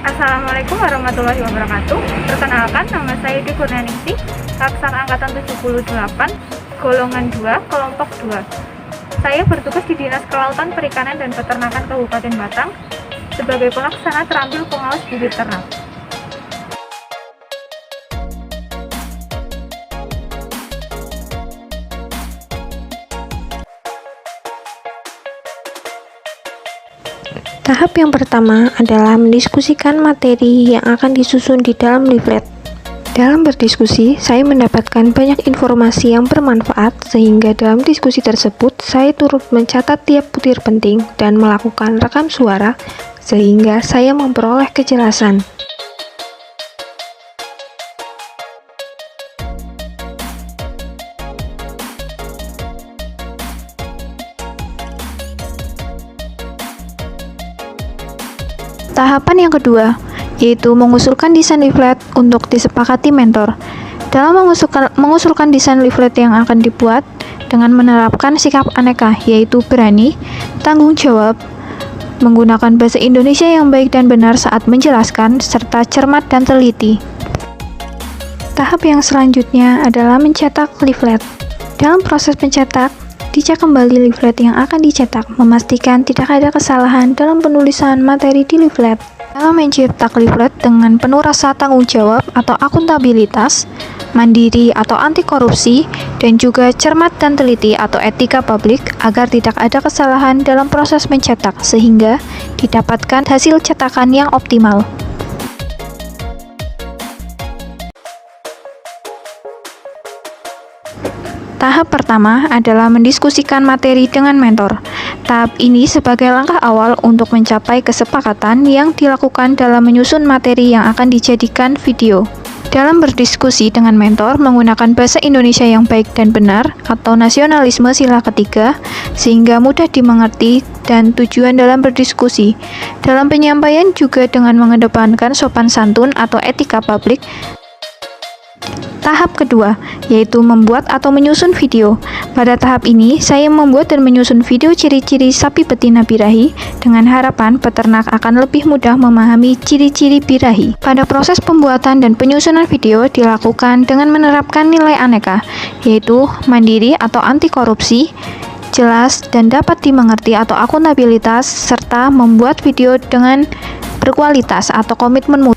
Assalamualaikum warahmatullahi wabarakatuh. Perkenalkan, nama saya Edi Kurnianingsih, Laksana Angkatan 78, golongan 2, kelompok 2. Saya bertugas di Dinas Kelautan, Perikanan, dan Peternakan Kabupaten Batang sebagai pelaksana terampil pengawas bibit ternak. Tahap yang pertama adalah mendiskusikan materi yang akan disusun di dalam leaflet. Dalam berdiskusi, saya mendapatkan banyak informasi yang bermanfaat, sehingga dalam diskusi tersebut saya turut mencatat tiap butir penting dan melakukan rekam suara, sehingga saya memperoleh kejelasan. Tahapan yang kedua, yaitu mengusulkan desain leaflet untuk disepakati mentor. Dalam mengusulkan desain leaflet yang akan dibuat dengan menerapkan sikap aneka, yaitu berani, tanggung jawab, menggunakan bahasa Indonesia yang baik dan benar saat menjelaskan, serta cermat dan teliti. Tahap yang selanjutnya adalah mencetak leaflet. Dalam proses mencetak, dicek kembali leaflet yang akan dicetak, memastikan tidak ada kesalahan dalam penulisan materi di leaflet. Dalam mencetak leaflet dengan penuh rasa tanggung jawab atau akuntabilitas, mandiri atau anti korupsi, dan juga cermat dan teliti atau etika publik agar tidak ada kesalahan dalam proses mencetak sehingga didapatkan hasil cetakan yang optimal. Tahap pertama adalah mendiskusikan materi dengan mentor. Tahap ini sebagai langkah awal untuk mencapai kesepakatan yang dilakukan dalam menyusun materi yang akan dijadikan video. Dalam berdiskusi dengan mentor menggunakan bahasa Indonesia yang baik dan benar atau nasionalisme sila ketiga, sehingga mudah dimengerti dan tujuan dalam berdiskusi. Dalam penyampaian juga dengan mengedepankan sopan santun atau etika publik. Tahap kedua, yaitu membuat atau menyusun video. Pada tahap ini, saya membuat dan menyusun video ciri-ciri sapi betina birahi dengan harapan peternak akan lebih mudah memahami ciri-ciri birahi. Pada proses pembuatan dan penyusunan video dilakukan dengan menerapkan nilai aneka, yaitu mandiri atau anti korupsi, jelas dan dapat dimengerti atau akuntabilitas, serta membuat video dengan berkualitas atau komitmen mutu.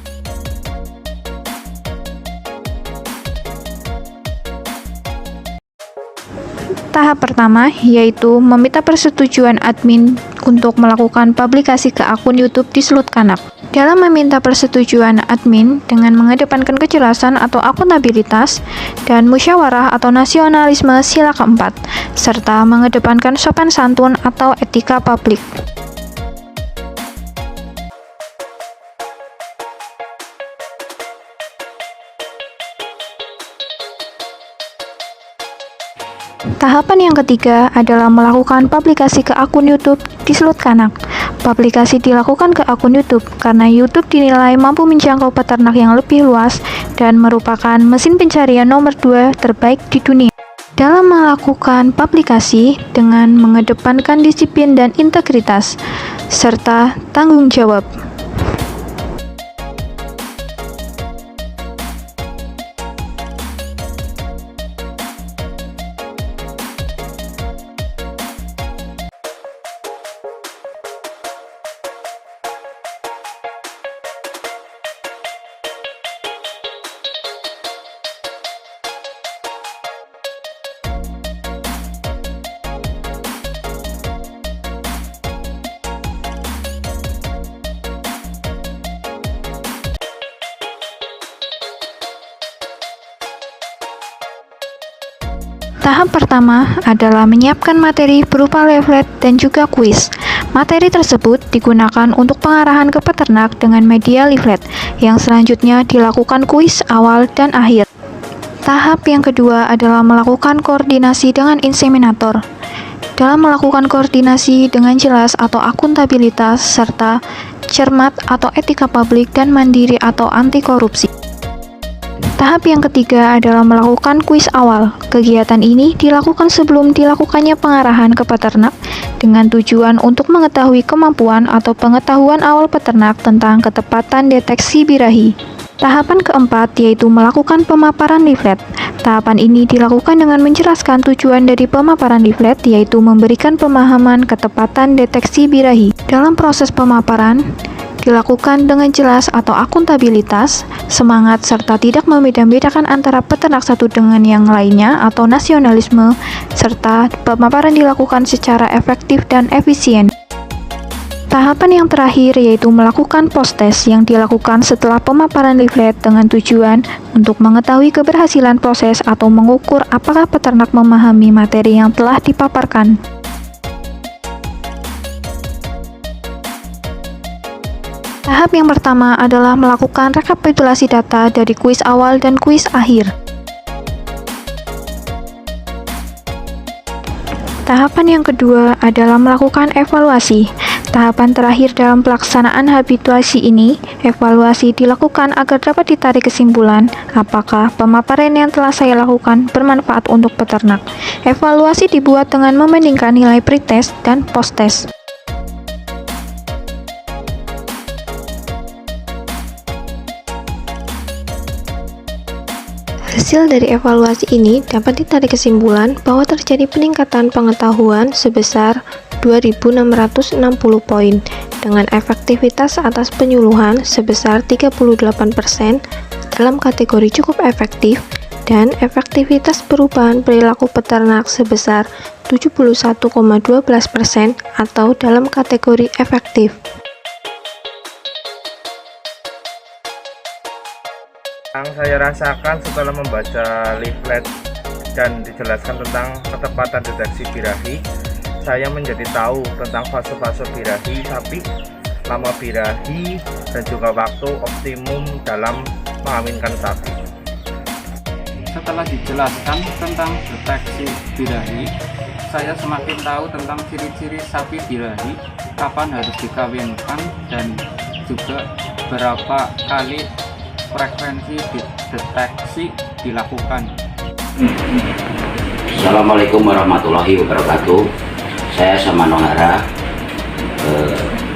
Tahap pertama yaitu meminta persetujuan admin untuk melakukan publikasi ke akun YouTube di Slutkanak. Dalam meminta persetujuan admin dengan mengedepankan kejelasan atau akuntabilitas dan musyawarah atau nasionalisme sila keempat, serta mengedepankan sopan santun atau etika publik. Tahapan yang ketiga adalah melakukan publikasi ke akun YouTube di Slutkanak. Publikasi dilakukan ke akun YouTube karena YouTube dinilai mampu menjangkau peternak yang lebih luas dan merupakan mesin pencarian nomor 2 terbaik di dunia. Dalam melakukan publikasi dengan mengedepankan disiplin dan integritas, serta tanggung jawab. Tahap pertama adalah menyiapkan materi berupa leaflet dan juga kuis. Materi tersebut digunakan untuk pengarahan ke peternak dengan media leaflet, yang selanjutnya dilakukan kuis awal dan akhir. Tahap yang kedua adalah melakukan koordinasi dengan inseminator. Dalam melakukan koordinasi dengan jelas atau akuntabilitas, serta cermat atau etika publik dan mandiri atau anti korupsi. Tahap yang ketiga adalah melakukan kuis awal. Kegiatan ini dilakukan sebelum dilakukannya pengarahan ke peternak dengan tujuan untuk mengetahui kemampuan atau pengetahuan awal peternak tentang ketepatan deteksi birahi. Tahapan keempat yaitu melakukan pemaparan leaflet. Tahapan ini dilakukan dengan menjelaskan tujuan dari pemaparan leaflet, yaitu memberikan pemahaman ketepatan deteksi birahi. Dalam proses pemaparan, dilakukan dengan jelas atau akuntabilitas, semangat, serta tidak membeda-bedakan antara peternak satu dengan yang lainnya atau nasionalisme, serta pemaparan dilakukan secara efektif dan efisien. Tahapan yang terakhir yaitu melakukan post-test yang dilakukan setelah pemaparan leaflet dengan tujuan untuk mengetahui keberhasilan proses atau mengukur apakah peternak memahami materi yang telah dipaparkan. Tahap yang pertama adalah melakukan rekapitulasi data dari kuis awal dan kuis akhir. Tahapan yang kedua adalah melakukan evaluasi. Tahapan terakhir dalam pelaksanaan habituasi ini, evaluasi dilakukan agar dapat ditarik kesimpulan apakah pemaparan yang telah saya lakukan bermanfaat untuk peternak. Evaluasi dibuat dengan membandingkan nilai pretest dan post-test. Hasil dari evaluasi ini dapat ditarik kesimpulan bahwa terjadi peningkatan pengetahuan sebesar 2.660 poin dengan efektivitas atas penyuluhan sebesar 38% dalam kategori cukup efektif dan efektivitas perubahan perilaku peternak sebesar 71,12% atau dalam kategori efektif. Yang saya rasakan setelah membaca leaflet dan dijelaskan tentang ketepatan deteksi birahi, saya menjadi tahu tentang fase-fase birahi sapi, lama birahi, dan juga waktu optimum dalam mengawinkan sapi. Setelah dijelaskan tentang deteksi birahi, saya semakin tahu tentang ciri-ciri sapi birahi, kapan harus dikawinkan, dan juga berapa kali frekuensi deteksi dilakukan. Assalamualaikum warahmatullahi wabarakatuh. Saya Samanohara,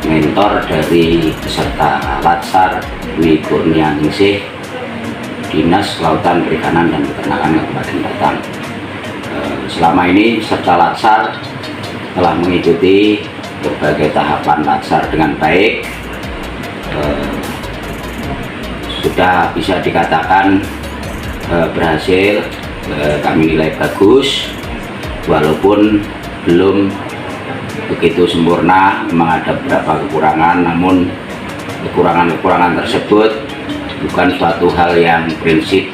mentor dari peserta Latsar Dwi Kurnianingsih, Dinas Kelautan Perikanan dan Peternakan Kabupaten Batang. Selama ini peserta Latsar telah mengikuti berbagai tahapan Latsar dengan baik. Sudah bisa dikatakan berhasil, kami nilai bagus, walaupun belum begitu sempurna, memang ada beberapa kekurangan, namun kekurangan-kekurangan tersebut bukan suatu hal yang prinsip,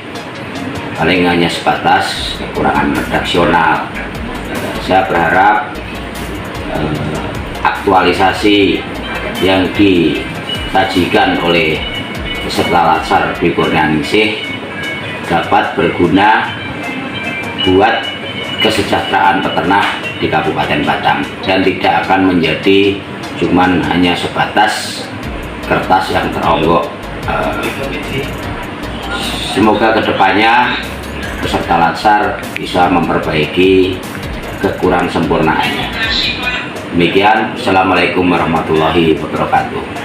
paling hanya sebatas kekurangan redaksional. Saya berharap aktualisasi yang disajikan oleh peserta Latsar Dwi Kurnianingsih dapat berguna buat kesejahteraan peternak di Kabupaten Batang dan tidak akan menjadi cuman hanya sebatas kertas yang teronggok. Semoga kedepannya peserta Latsar bisa memperbaiki kekurang sempurnaannya. Demikian, Assalamualaikum warahmatullahi wabarakatuh.